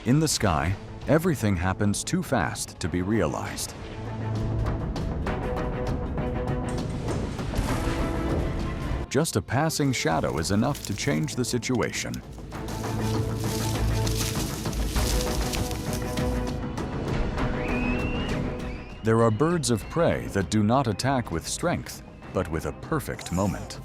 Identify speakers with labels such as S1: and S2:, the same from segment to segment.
S1: In the sky, everything happens too fast to be realized. Just a passing shadow is enough to change the situation. There are birds of prey that do not attack with strength, but with a perfect moment.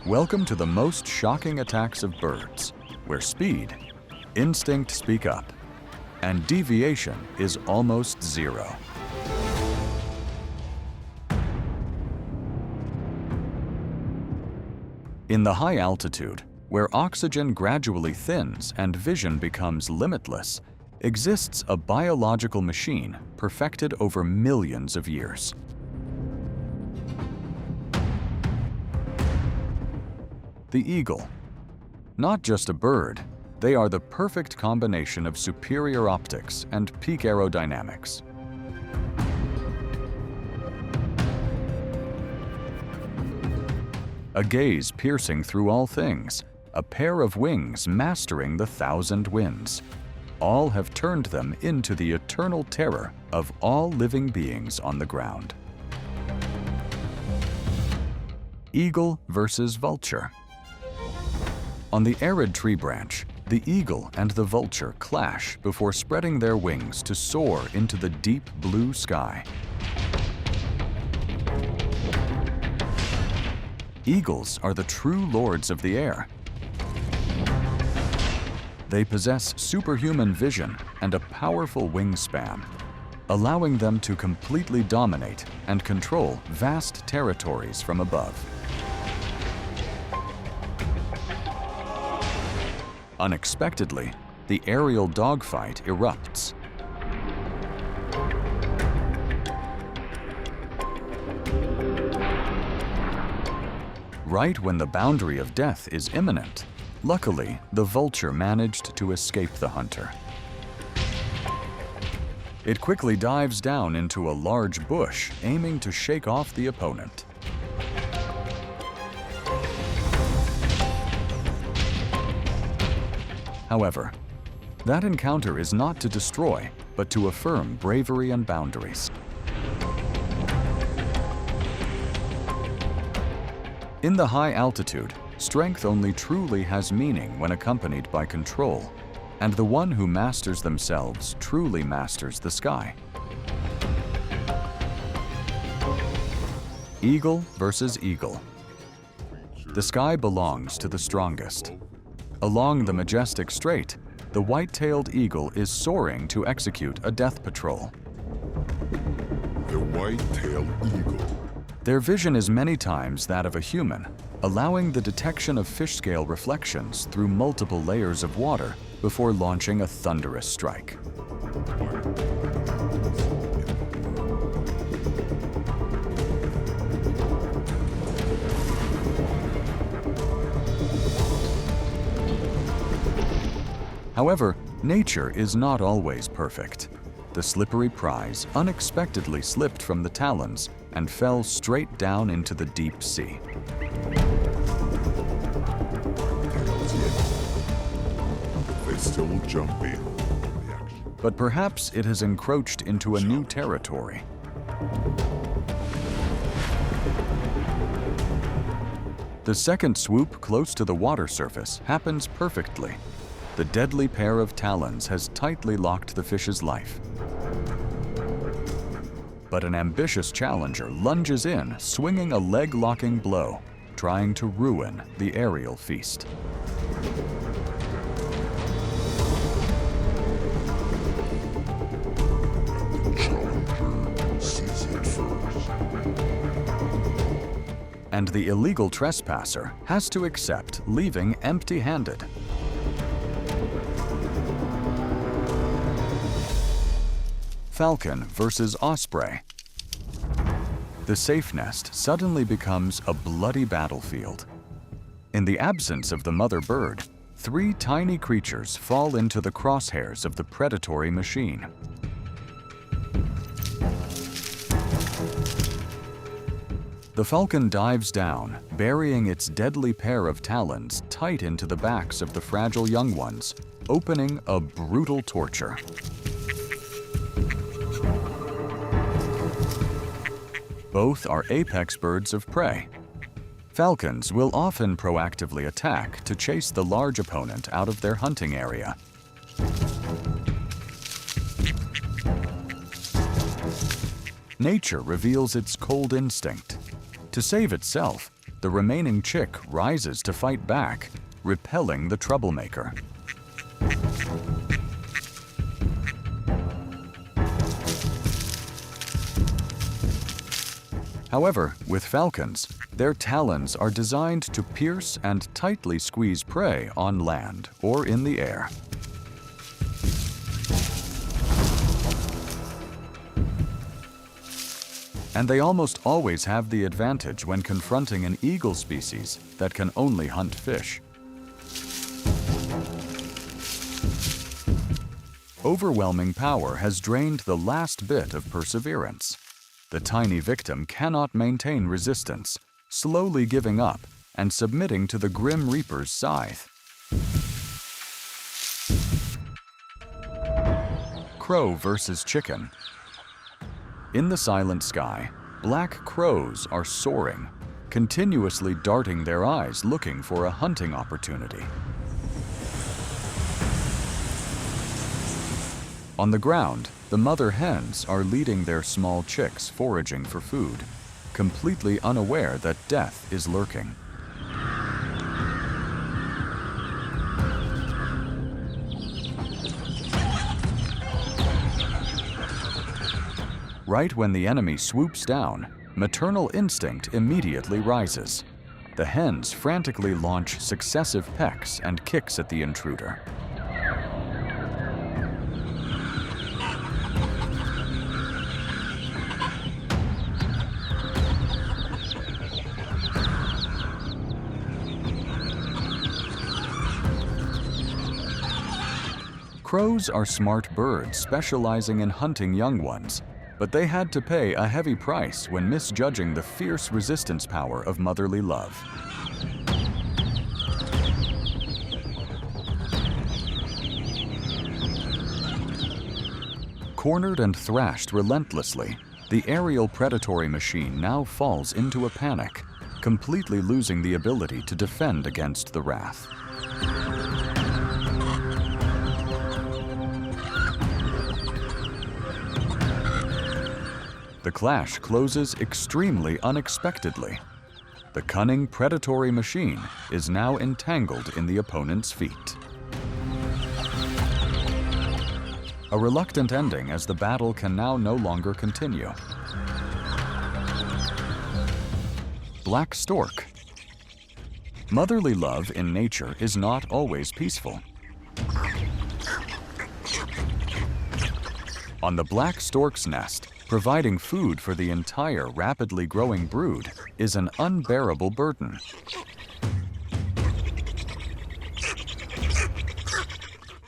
S1: Welcome to the most shocking attacks of birds, where speed, instinct speak up, and deviation is almost zero. In the high altitude, where oxygen gradually thins and vision becomes limitless, exists a biological machine perfected over millions of years. The eagle. Not just a bird, they are the perfect combination of superior optics and peak aerodynamics. A gaze piercing through all things, a pair of wings mastering the thousand winds. All have turned them into the eternal terror of all living beings on the ground. Eagle versus vulture. On the arid tree branch, the eagle and the vulture clash before spreading their wings to soar into the deep blue sky. Eagles are the true lords of the air. They possess superhuman vision and a powerful wingspan, allowing them to completely dominate and control vast territories from above. Unexpectedly, the aerial dogfight erupts. Right when the boundary of death is imminent, luckily, the vulture managed to escape the hunter. It quickly dives down into a large bush, aiming to shake off the opponent. However, that encounter is not to destroy, but to affirm bravery and boundaries. In the high altitude, strength only truly has meaning when accompanied by control, and the one who masters themselves truly masters the sky. Eagle versus eagle. The sky belongs to the strongest. Along the majestic strait, the white-tailed eagle is soaring to execute a death patrol.
S2: The white-tailed eagle.
S1: Their vision is many times that of a human, allowing the detection of fish scale reflections through multiple layers of water before launching a thunderous strike. However, nature is not always perfect. The slippery prize unexpectedly slipped from the talons and fell straight down into the deep sea.
S2: They still jumpy.
S1: But perhaps it has encroached into a new territory. The second swoop close to the water surface happens perfectly. The deadly pair of talons has tightly locked the fish's life. But an ambitious challenger lunges in, swinging a leg-locking blow, trying to ruin the aerial feast. And the illegal trespasser has to accept leaving empty-handed. Falcon versus osprey. The safe nest suddenly becomes a bloody battlefield. In the absence of the mother bird, three tiny creatures fall into the crosshairs of the predatory machine. The falcon dives down, burying its deadly pair of talons tight into the backs of the fragile young ones, opening a brutal torture. Both are apex birds of prey. Falcons will often proactively attack to chase the large opponent out of their hunting area. Nature reveals its cold instinct. To save itself, the remaining chick rises to fight back, repelling the troublemaker. However, with falcons, their talons are designed to pierce and tightly squeeze prey on land or in the air. And they almost always have the advantage when confronting an eagle species that can only hunt fish. Overwhelming power has drained the last bit of perseverance. The tiny victim cannot maintain resistance, slowly giving up and submitting to the Grim Reaper's scythe. Crow versus chicken. In the silent sky, black crows are soaring, continuously darting their eyes looking for a hunting opportunity. On the ground, the mother hens are leading their small chicks foraging for food, completely unaware that death is lurking. Right when the enemy swoops down, maternal instinct immediately rises. The hens frantically launch successive pecks and kicks at the intruder. Crows are smart birds specializing in hunting young ones, but they had to pay a heavy price when misjudging the fierce resistance power of motherly love. Cornered and thrashed relentlessly, the aerial predatory machine now falls into a panic, completely losing the ability to defend against the wrath. The clash closes extremely unexpectedly. The cunning predatory machine is now entangled in the opponent's feet. A reluctant ending as the battle can now no longer continue. Black stork. Motherly love in nature is not always peaceful. On the black stork's nest, providing food for the entire rapidly growing brood is an unbearable burden.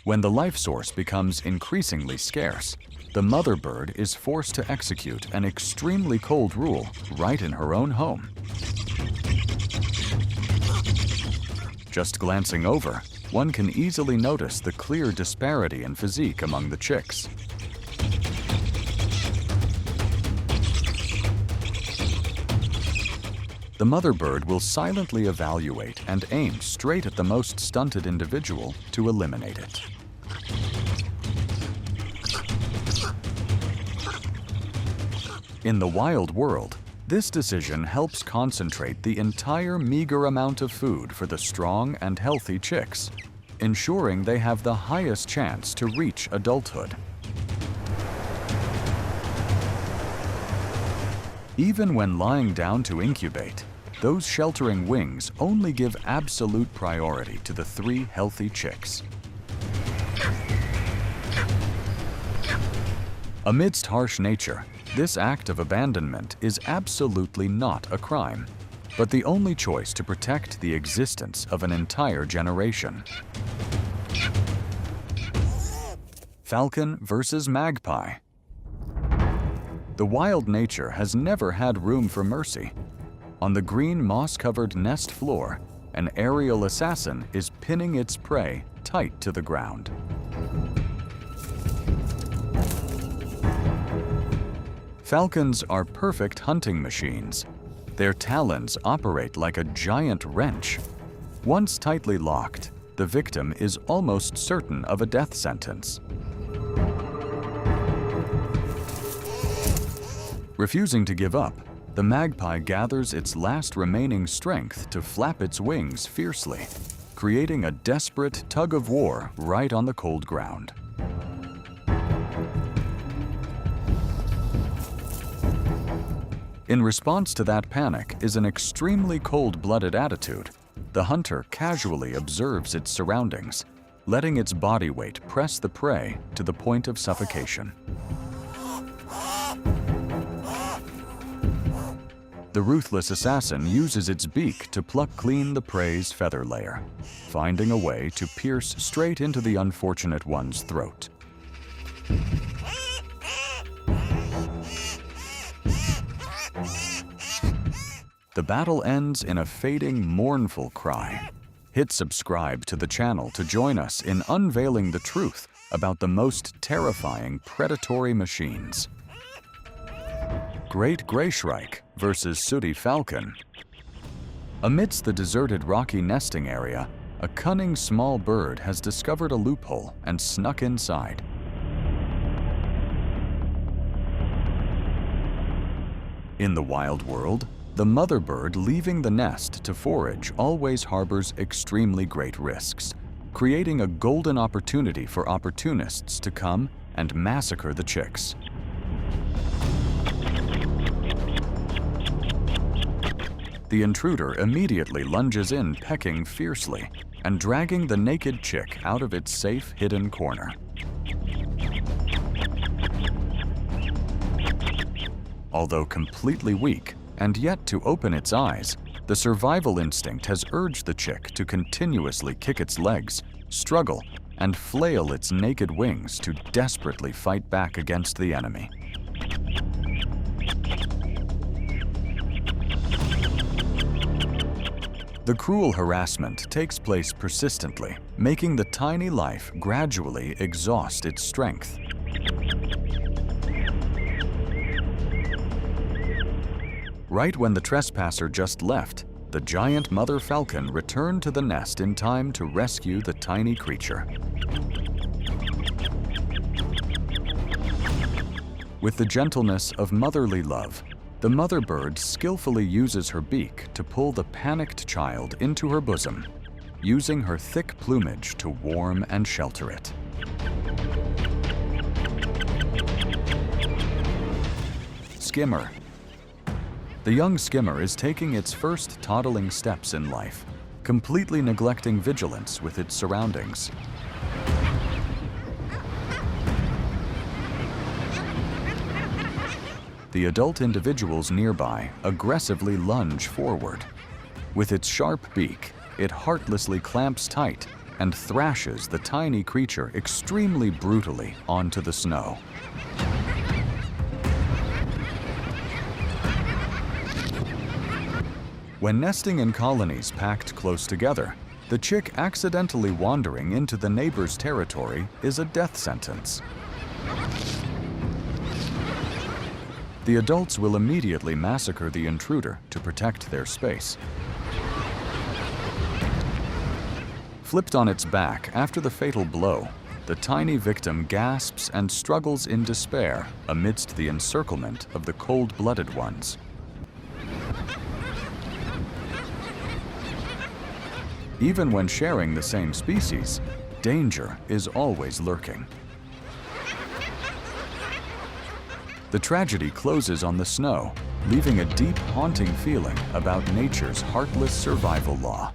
S1: When the life source becomes increasingly scarce, the mother bird is forced to execute an extremely cold rule right in her own home. Just glancing over, one can easily notice the clear disparity in physique among the chicks. The mother bird will silently evaluate and aim straight at the most stunted individual to eliminate it. In the wild world, this decision helps concentrate the entire meager amount of food for the strong and healthy chicks, ensuring they have the highest chance to reach adulthood. Even when lying down to incubate, those sheltering wings only give absolute priority to the 3 healthy chicks. Amidst harsh nature, this act of abandonment is absolutely not a crime, but the only choice to protect the existence of an entire generation. Falcon versus magpie. The wild nature has never had room for mercy. On the green moss-covered nest floor, an aerial assassin is pinning its prey tight to the ground. Falcons are perfect hunting machines. Their talons operate like a giant wrench. Once tightly locked, the victim is almost certain of a death sentence. Refusing to give up, the magpie gathers its last remaining strength to flap its wings fiercely, creating a desperate tug-of-war right on the cold ground. In response to that panic is an extremely cold-blooded attitude. The hunter casually observes its surroundings, letting its body weight press the prey to the point of suffocation. The ruthless assassin uses its beak to pluck clean the prey's feather layer, finding a way to pierce straight into the unfortunate one's throat. The battle ends in a fading, mournful cry. Hit subscribe to the channel to join us in unveiling the truth about the most terrifying predatory machines. Great Gray Shrike versus Sooty Falcon. Amidst the deserted rocky nesting area, a cunning small bird has discovered a loophole and snuck inside. In the wild world, the mother bird leaving the nest to forage always harbors extremely great risks, creating a golden opportunity for opportunists to come and massacre the chicks. The intruder immediately lunges in, pecking fiercely and dragging the naked chick out of its safe hidden corner. Although completely weak and yet to open its eyes, the survival instinct has urged the chick to continuously kick its legs, struggle, and flail its naked wings to desperately fight back against the enemy. The cruel harassment takes place persistently, making the tiny life gradually exhaust its strength. Right when the trespasser just left, the giant mother falcon returned to the nest in time to rescue the tiny creature. With the gentleness of motherly love, the mother bird skillfully uses her beak to pull the panicked child into her bosom, using her thick plumage to warm and shelter it. Skimmer. The young skimmer is taking its first toddling steps in life, completely neglecting vigilance with its surroundings. The adult individuals nearby aggressively lunge forward. With its sharp beak, it heartlessly clamps tight and thrashes the tiny creature extremely brutally onto the snow. When nesting in colonies packed close together, the chick accidentally wandering into the neighbor's territory is a death sentence. The adults will immediately massacre the intruder to protect their space. Flipped on its back after the fatal blow, the tiny victim gasps and struggles in despair amidst the encirclement of the cold-blooded ones. Even when sharing the same species, danger is always lurking. The tragedy closes on the snow, leaving a deep, haunting feeling about nature's heartless survival law.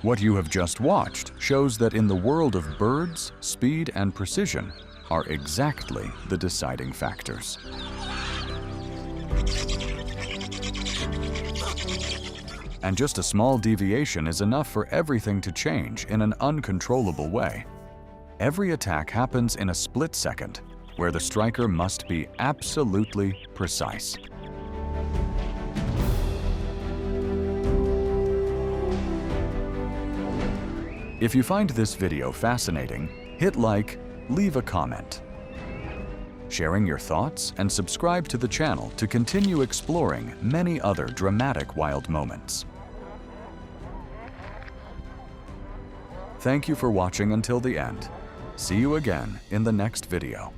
S1: What you have just watched shows that in the world of birds, speed and precision are exactly the deciding factors. And just a small deviation is enough for everything to change in an uncontrollable way. Every attack happens in a split second, where the striker must be absolutely precise. If you find this video fascinating, hit like, leave a comment. Sharing your thoughts and subscribe to the channel to continue exploring many other dramatic wild moments. Thank you for watching until the end. See you again in the next video.